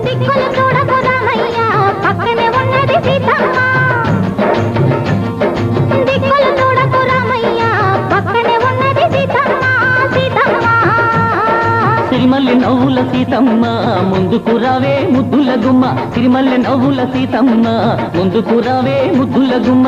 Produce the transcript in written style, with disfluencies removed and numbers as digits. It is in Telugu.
దిక్కులు చూడకు రామయ్య పక్కనే ఉన్నది సీతమ్మ దిక్కులు చూడకు రామయ్య పక్కనే ఉన్నది సీతమ్మ సీతమ్మ సిరిమల్లె నవ్వుల సీతమ్మ ముందుకు రావే ముద్దుల గుమ్మ సిరిమల్లె నవ్వుల సీతమ్మ ముందుకు రావే ముద్దుల గుమ్మ